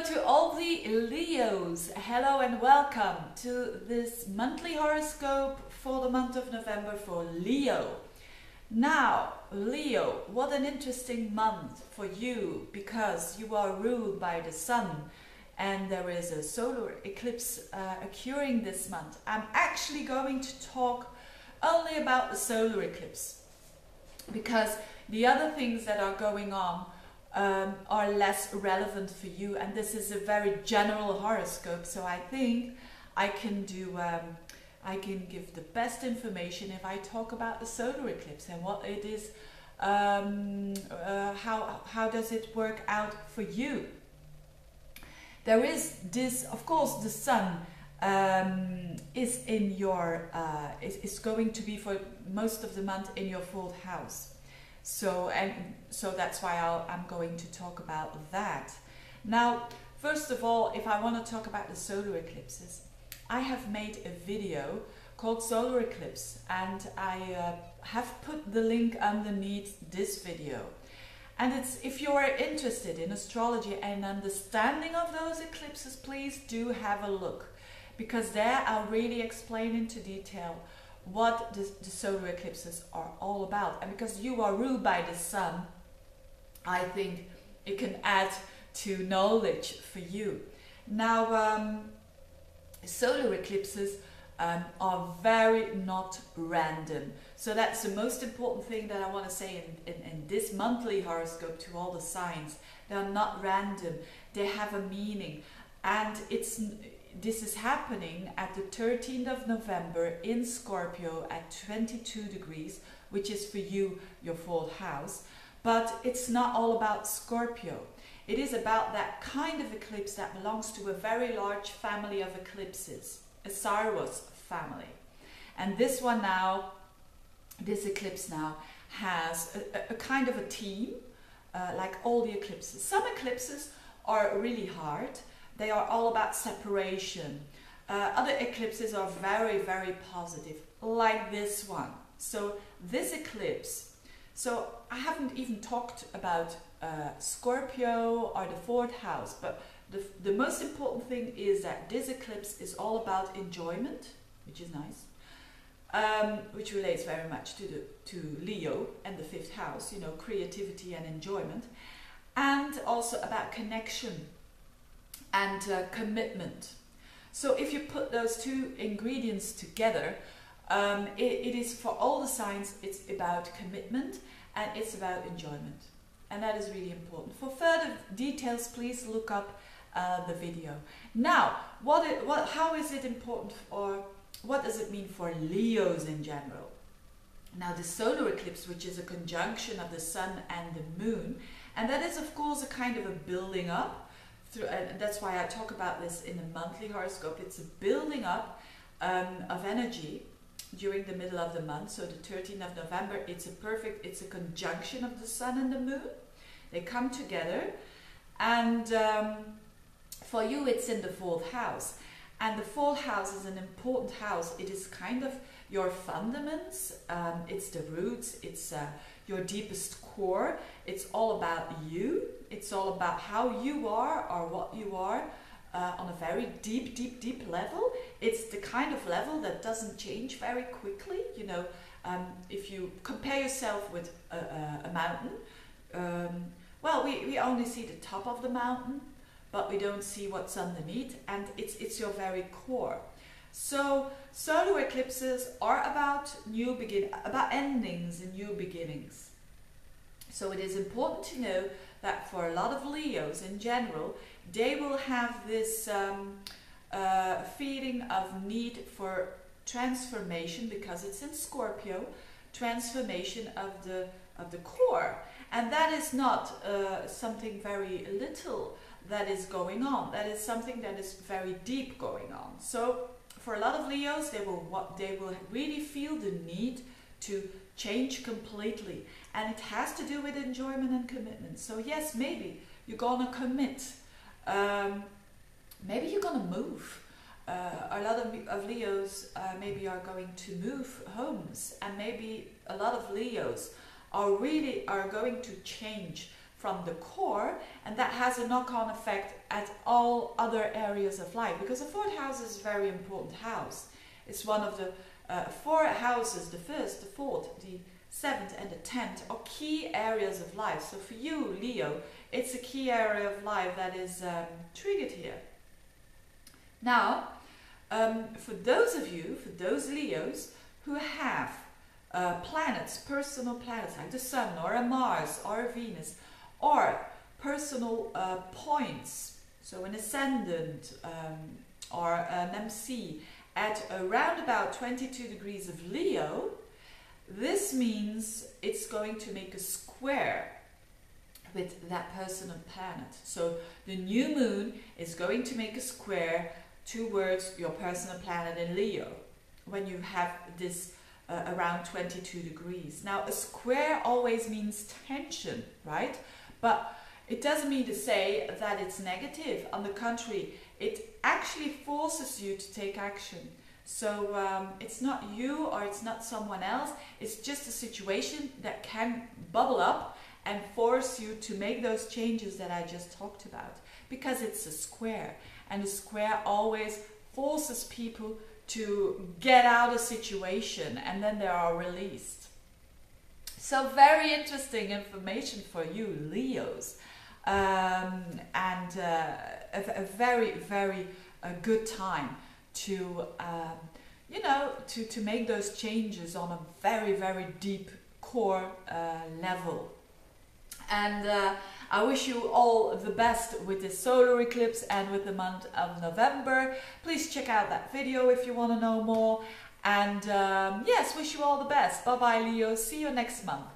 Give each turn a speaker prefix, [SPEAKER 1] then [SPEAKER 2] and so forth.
[SPEAKER 1] to all the Leos. Hello and welcome to this monthly horoscope for the month of November for Leo. Now, Leo, what an interesting month for you because you are ruled by the sun and there is a solar eclipse occurring this month. I'm actually going to talk only about the solar eclipse because the other things that are going on are less relevant for you, and this is a very general horoscope, so I think I can give the best information if I talk about the solar eclipse and what it is, how does it work out for you. There is this, of course, the sun is in your is going to be for most of the month in your fourth house. So that's why I'm going to talk about that. Now, first of all, if I want to talk about the solar eclipses, I have made a video called Solar Eclipse, and I have put the link underneath this video. And it's, if you are interested in astrology and understanding of those eclipses, please do have a look, because there I'll really explain into detail what the solar eclipses are all about. And because you are ruled by the sun, I think it can add to knowledge for you. Now, solar eclipses are very not random. So that's the most important thing that I want to say in this monthly horoscope to all the signs. They're not random. They have a meaning. And this is happening at the 13th of November in Scorpio at 22 degrees, which is for you, your fourth house. But it's not all about Scorpio. It is about that kind of eclipse that belongs to a very large family of eclipses, Osiris family. And this one now, this eclipse now, has a kind of a theme, like all the eclipses. Some eclipses are really hard. They are all about separation. Other eclipses are very, very positive, like this one. So this eclipse, so I haven't even talked about Scorpio or the fourth house, but the most important thing is that this eclipse is all about enjoyment, which is nice, which relates very much to Leo and the fifth house, you know, creativity and enjoyment, and also about connection and commitment. So if you put those two ingredients together, it is for all the signs, it's about commitment and it's about enjoyment. And that is really important. For further details, please look up the video. Now, how is it important, or what does it mean for Leos in general? Now, the solar eclipse, which is a conjunction of the sun and the moon, and that is of course a kind of a building up. And that's why I talk about this in the monthly horoscope. It's a building up of energy during the middle of the month. So the 13th of November, it's a conjunction of the sun and the moon. They come together, and for you it's in the fourth house. And the fourth house is an important house. It is kind of your fundaments, it's the roots, it's your deepest core. It's all about you. It's all about how you are or what you are on a very deep level. It's the kind of level that doesn't change very quickly. You know, if you compare yourself with a mountain, well, we only see the top of the mountain, but we don't see what's underneath, and it's your very core. So solar eclipses are about about endings and new beginnings. So it is important to know that for a lot of Leos in general, they will have this feeling of need for transformation, because it's in Scorpio, transformation of the core. And that is not something very little that is going on. That is something that is very deep going on. So for a lot of Leos, they will really feel the need to change completely, and it has to do with enjoyment and commitment. So yes, maybe you're gonna commit, maybe you're gonna move. A lot of Leos maybe are going to move homes, and maybe a lot of Leos are going to change from the core, and that has a knock-on effect at all other areas of life, because the fourth house is a very important house. It's one of the four houses. The first, the fourth, the seventh and the 10th are key areas of life. So for you, Leo, it's a key area of life that is triggered here. Now, for those of you, for those Leos who have planets, personal planets like the Sun or a Mars or a Venus, or personal points, so an ascendant or an MC at around about 22 degrees of Leo, this means it's going to make a square with that personal planet. So the new moon is going to make a square towards your personal planet in Leo when you have this around 22 degrees. Now, a square always means tension, right? But it doesn't mean to say that it's negative. On the contrary, it actually forces you to take action. So it's not you or it's not someone else. It's just a situation that can bubble up and force you to make those changes that I just talked about, because it's a square, and a square always forces people to get out of a situation, and then they are released. So very interesting information for you, Leos, and a very, very good time to you know, to make those changes on a very, very deep core level. And I wish you all the best with this solar eclipse and with the month of November. Please check out that video if you want to know more. And yes, wish you all the best. Bye bye, Leo. See you next month.